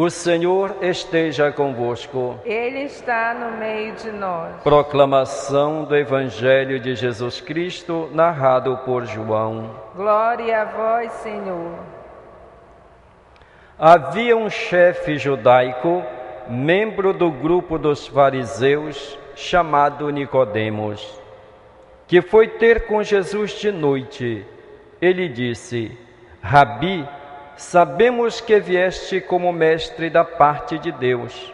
O Senhor esteja convosco. Ele está no meio de nós. Proclamação do Evangelho de Jesus Cristo, narrado por João. Glória a vós, Senhor. Havia um chefe judaico, membro do grupo dos fariseus, chamado Nicodemos, que foi ter com Jesus de noite. Ele disse: Rabi, sabemos que vieste como mestre da parte de Deus.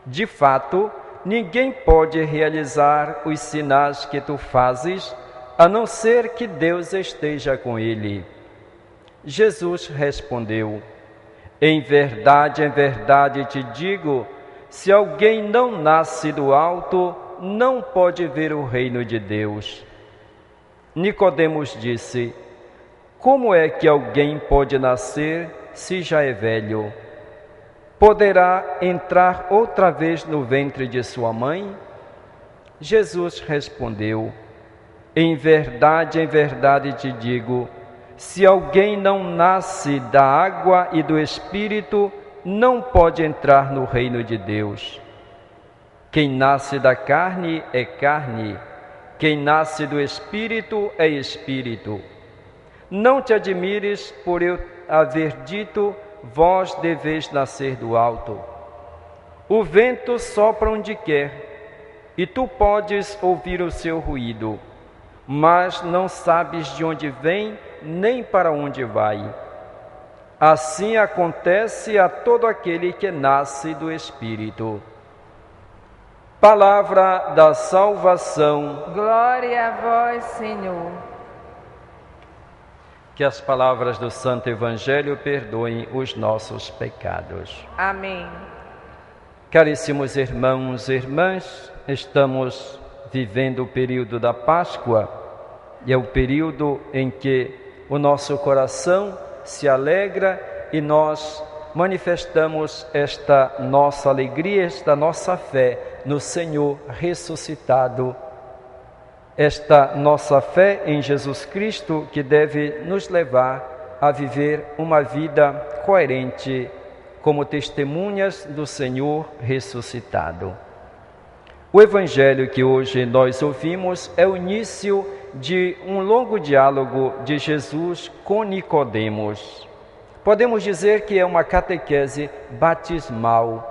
De fato, ninguém pode realizar os sinais que tu fazes, a não ser que Deus esteja com ele. Jesus respondeu: em verdade te digo, se alguém não nasce do alto, não pode ver o reino de Deus. Nicodemos disse: como é que alguém pode nascer se já é velho? Poderá entrar outra vez no ventre de sua mãe? Jesus respondeu: em verdade te digo, se alguém não nasce da água e do Espírito, não pode entrar no reino de Deus. Quem nasce da carne é carne, quem nasce do Espírito é Espírito. Não te admires por eu haver dito, vós deveis nascer do alto. O vento sopra onde quer, e tu podes ouvir o seu ruído, mas não sabes de onde vem, nem para onde vai. Assim acontece a todo aquele que nasce do Espírito. Palavra da salvação. Glória a vós, Senhor. Que as palavras do Santo Evangelho perdoem os nossos pecados. Amém. Caríssimos irmãos e irmãs, estamos vivendo o período da Páscoa, e é o período em que o nosso coração se alegra e nós manifestamos esta nossa alegria, esta nossa fé no Senhor ressuscitado. Esta nossa fé em Jesus Cristo que deve nos levar a viver uma vida coerente como testemunhas do Senhor ressuscitado. O Evangelho que hoje nós ouvimos é o início de um longo diálogo de Jesus com Nicodemos. Podemos dizer que é uma catequese batismal.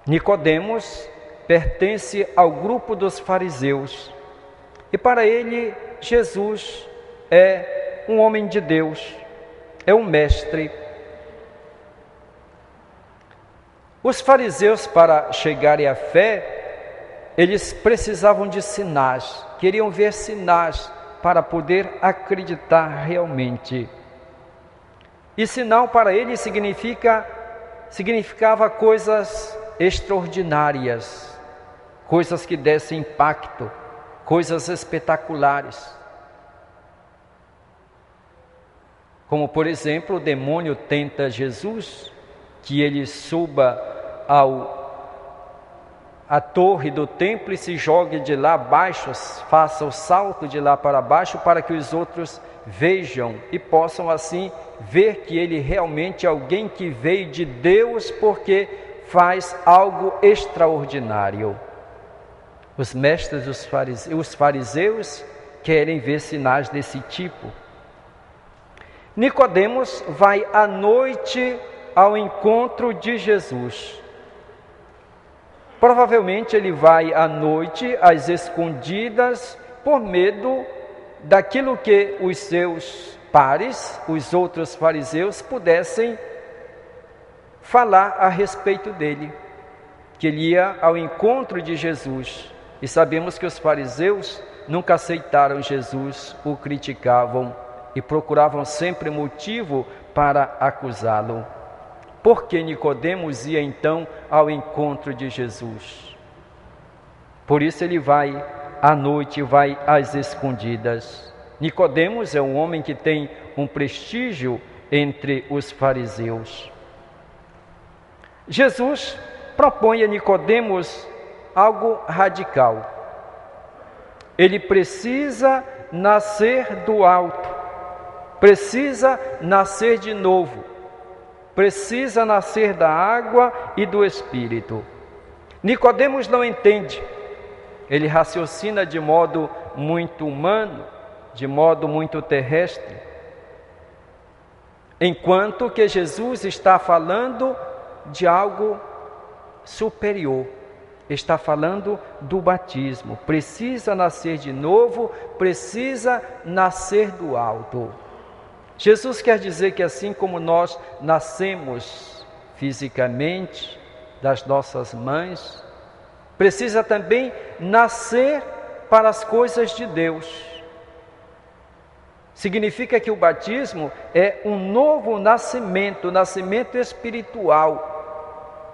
Nicodemos pertence ao grupo dos fariseus. E para ele, Jesus é um homem de Deus, é um mestre. Os fariseus, para chegarem à fé, eles precisavam de sinais, queriam ver sinais para poder acreditar realmente. E sinal para eles significava coisas extraordinárias, coisas que dessem impacto, coisas espetaculares. Como, por exemplo, o demônio tenta Jesus que ele suba à torre do templo e se jogue de lá abaixo, faça o salto de lá para baixo, para que os outros vejam e possam assim ver que ele realmente é alguém que veio de Deus, porque faz algo extraordinário. Os mestres os fariseus querem ver sinais desse tipo. Nicodemos vai à noite ao encontro de Jesus. Provavelmente ele vai à noite, às escondidas, por medo daquilo que os seus pares, os outros fariseus, pudessem falar a respeito dele, que ele ia ao encontro de Jesus. E sabemos que os fariseus nunca aceitaram Jesus, o criticavam e procuravam sempre motivo para acusá-lo. Por que Nicodemos ia então ao encontro de Jesus? Por isso ele vai à noite, vai às escondidas. Nicodemos é um homem que tem um prestígio entre os fariseus. Jesus propõe a Nicodemos algo radical. Ele precisa nascer do alto, precisa nascer de novo. precisa nascer da água e do Espírito. Nicodemos não entende. Ele raciocina de modo muito humano, de modo muito terrestre. Enquanto que Jesus está falando de algo superior. Está falando do batismo. Precisa nascer de novo, precisa nascer do alto. Jesus quer dizer que assim como nós nascemos fisicamente das nossas mães, precisa também nascer para as coisas de Deus. Significa que o batismo é um novo nascimento, nascimento espiritual.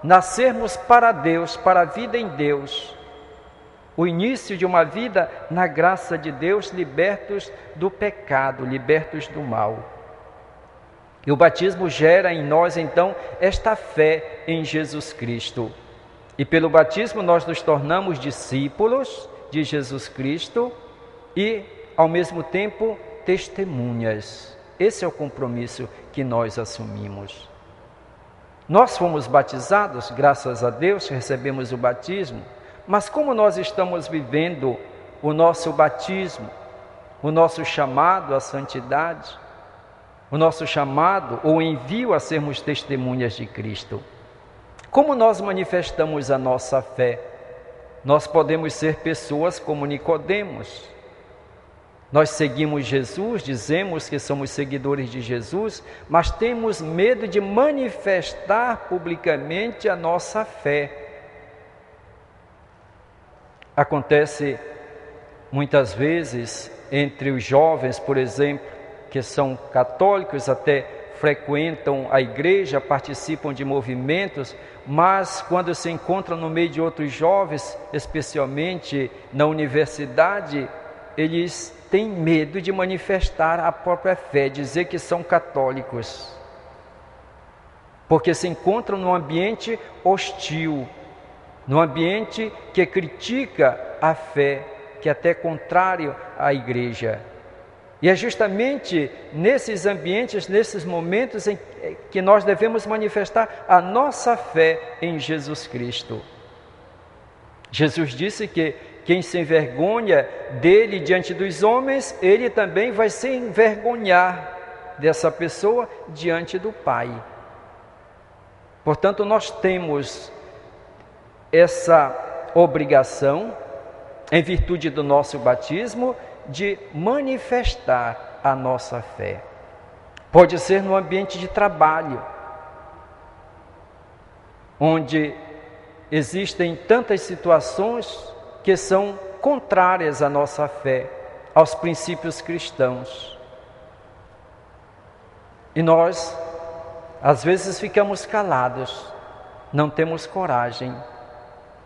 Nascermos para Deus, para a vida em Deus. O início de uma vida na graça de Deus, libertos do pecado, libertos do mal. E o batismo gera em nós, então, esta fé em Jesus Cristo. E pelo batismo nós nos tornamos discípulos de Jesus Cristo e, ao mesmo tempo, testemunhas. Esse é o compromisso que nós assumimos. Nós fomos batizados, graças a Deus, recebemos o batismo, mas como nós estamos vivendo o nosso batismo, o nosso chamado à santidade, o nosso chamado ou envio a sermos testemunhas de Cristo? Como nós manifestamos a nossa fé? Nós podemos ser pessoas como Nicodemos. Nós seguimos Jesus, dizemos que somos seguidores de Jesus, mas temos medo de manifestar publicamente a nossa fé. Acontece muitas vezes entre os jovens, por exemplo, que são católicos, até frequentam a igreja, participam de movimentos, mas quando se encontram no meio de outros jovens, especialmente na universidade, eles têm medo de manifestar a própria fé, dizer que são católicos, porque se encontram num ambiente hostil, num ambiente que critica a fé, que é até contrário à igreja. E é justamente nesses ambientes, nesses momentos em que nós devemos manifestar a nossa fé em Jesus Cristo. Jesus disse que quem se envergonha dele diante dos homens, ele também vai se envergonhar dessa pessoa diante do Pai. Portanto, nós temos essa obrigação, em virtude do nosso batismo, de manifestar a nossa fé. Pode ser no ambiente de trabalho, onde existem tantas situações que são contrárias à nossa fé, aos princípios cristãos. E nós, às vezes, ficamos calados, não temos coragem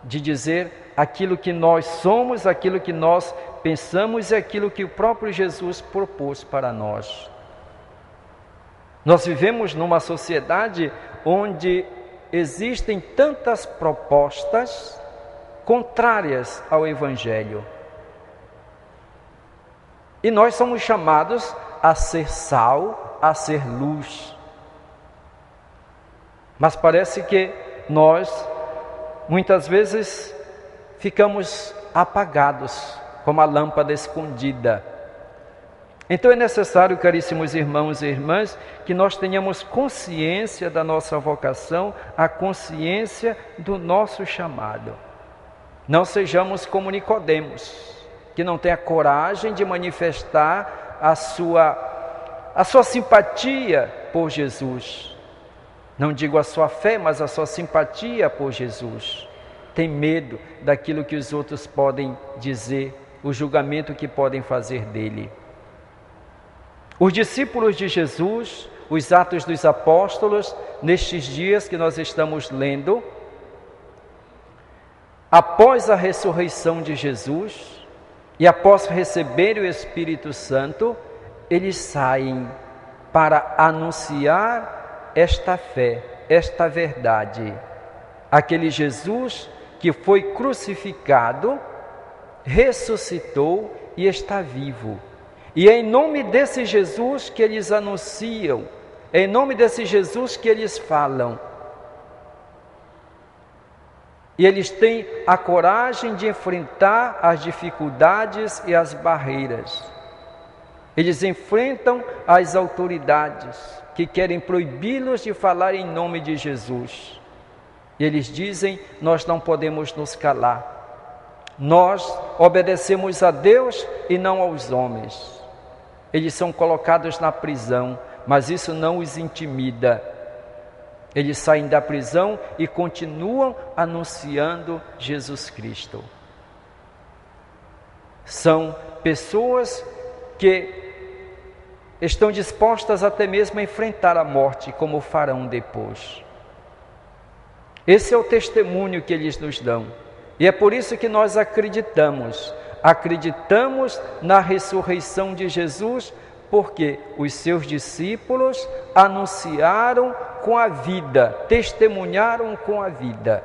de dizer aquilo que nós somos, aquilo que nós pensamos e aquilo que o próprio Jesus propôs para nós. Nós vivemos numa sociedade onde existem tantas propostas contrárias ao Evangelho. E nós somos chamados a ser sal, a ser luz. Mas parece que nós, muitas vezes, ficamos apagados, como a lâmpada escondida. Então é necessário, caríssimos irmãos e irmãs, que nós tenhamos consciência da nossa vocação, a consciência do nosso chamado. Não sejamos como Nicodemos, que não tem a coragem de manifestar a sua simpatia por Jesus. Não digo a sua fé, mas a sua simpatia por Jesus. Tem medo daquilo que os outros podem dizer, o julgamento que podem fazer dele. Os discípulos de Jesus, os Atos dos Apóstolos, nestes dias que nós estamos lendo, após a ressurreição de Jesus e após receber o Espírito Santo, eles saem para anunciar esta fé, esta verdade. Aquele Jesus que foi crucificado, ressuscitou e está vivo. E é em nome desse Jesus que eles anunciam É em nome desse Jesus que eles falam. E eles têm a coragem de enfrentar as dificuldades e as barreiras. Eles enfrentam as autoridades que querem proibi-los de falar em nome de Jesus. E eles dizem: nós não podemos nos calar. Nós obedecemos a Deus e não aos homens. Eles são colocados na prisão, mas isso não os intimida. Eles saem da prisão e continuam anunciando Jesus Cristo. São pessoas que estão dispostas até mesmo a enfrentar a morte, como farão depois. Esse é o testemunho que eles nos dão. E é por isso que nós acreditamos na ressurreição de Jesus, porque os seus discípulos anunciaram com a vida, testemunharam com a vida.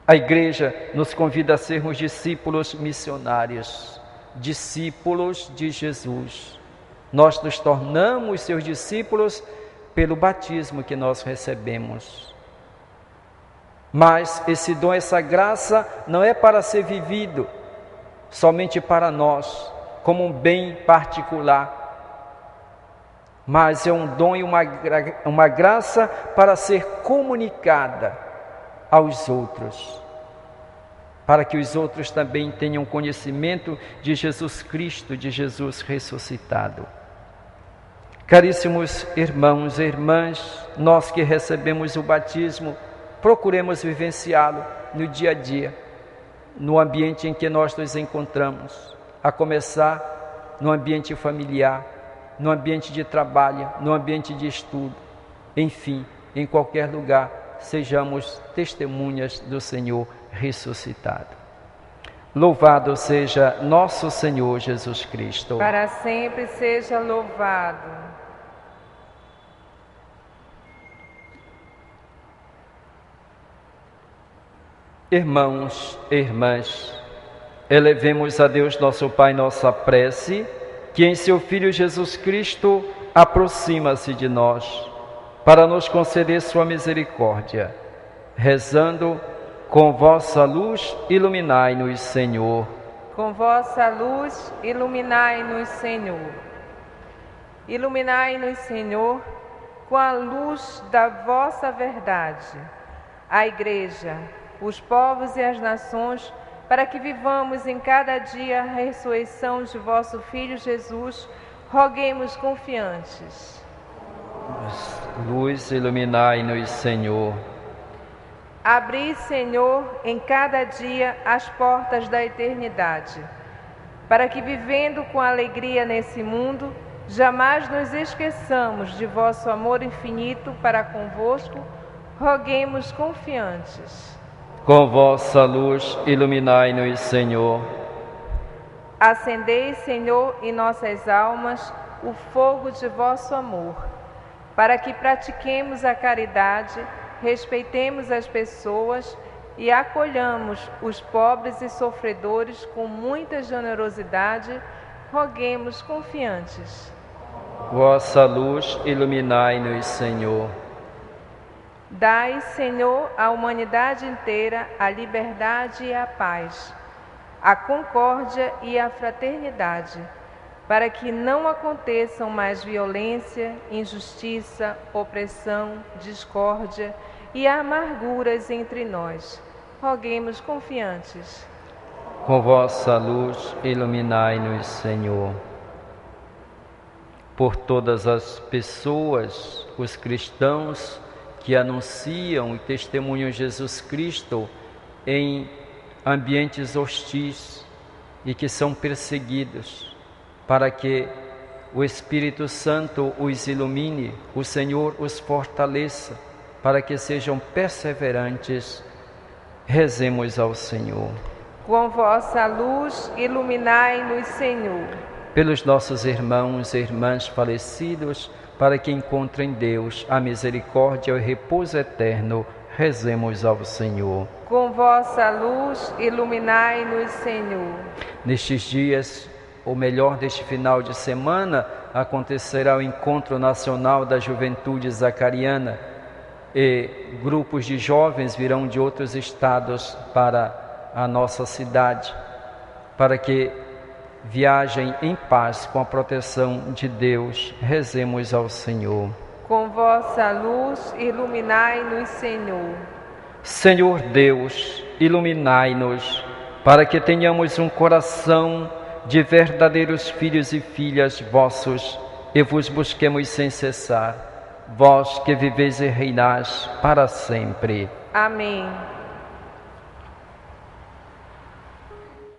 A igreja nos convida a sermos discípulos missionários, discípulos de Jesus. Nós nos tornamos seus discípulos pelo batismo que nós recebemos. Mas esse dom, essa graça, não é para ser vivido somente para nós, como um bem particular, mas é um dom e uma graça para ser comunicada aos outros, para que os outros também tenham conhecimento de Jesus Cristo, de Jesus ressuscitado. Caríssimos irmãos e irmãs, nós que recebemos o batismo, procuremos vivenciá-lo no dia a dia, no ambiente em que nós nos encontramos, a começar no ambiente familiar, no ambiente de trabalho, no ambiente de estudo, enfim, em qualquer lugar, sejamos testemunhas do Senhor ressuscitado. Louvado seja nosso Senhor Jesus Cristo. Para sempre seja louvado. Irmãos e irmãs, elevemos a Deus nosso Pai nossa prece, que em seu Filho Jesus Cristo aproxima-se de nós, para nos conceder sua misericórdia. Rezando: com vossa luz iluminai-nos, Senhor. Com vossa luz iluminai-nos, Senhor. Iluminai-nos, Senhor, com a luz da vossa verdade, a Igreja, os povos e as nações, para que vivamos em cada dia a ressurreição de vosso Filho Jesus, roguemos confiantes. Luz iluminai-nos, Senhor. Abri, Senhor, em cada dia as portas da eternidade, para que, vivendo com alegria nesse mundo, jamais nos esqueçamos de vosso amor infinito para convosco, roguemos confiantes. Com vossa luz iluminai-nos, Senhor. Acendei, Senhor, em nossas almas o fogo de vosso amor, para que pratiquemos a caridade, respeitemos as pessoas e acolhamos os pobres e sofredores com muita generosidade, roguemos confiantes. Vossa luz iluminai-nos, Senhor. Dai, Senhor, à humanidade inteira a liberdade e a paz, a concórdia e a fraternidade, para que não aconteçam mais violência, injustiça, opressão, discórdia e amarguras entre nós. Roguemos confiantes. Com vossa luz iluminai-nos, Senhor. Por todas as pessoas, os cristãos que anunciam e testemunham Jesus Cristo em ambientes hostis e que são perseguidos, para que o Espírito Santo os ilumine, o Senhor os fortaleça, para que sejam perseverantes. Rezemos ao Senhor. Com vossa luz iluminai-nos, Senhor. Pelos nossos irmãos e irmãs falecidos, para que encontrem Deus a misericórdia e o repouso eterno, rezemos ao Senhor. Com vossa luz iluminai-nos, Senhor. Nestes dias ou melhor, deste final de semana, acontecerá o Encontro Nacional da Juventude Zacariana e grupos de jovens virão de outros estados para a nossa cidade, para que viajem em paz com a proteção de Deus. Rezemos ao Senhor. Com vossa luz, iluminai-nos, Senhor. Senhor Deus, iluminai-nos, para que tenhamos um coração de verdadeiros filhos e filhas vossos, e vos busquemos sem cessar, vós que viveis e reinais para sempre. Amém.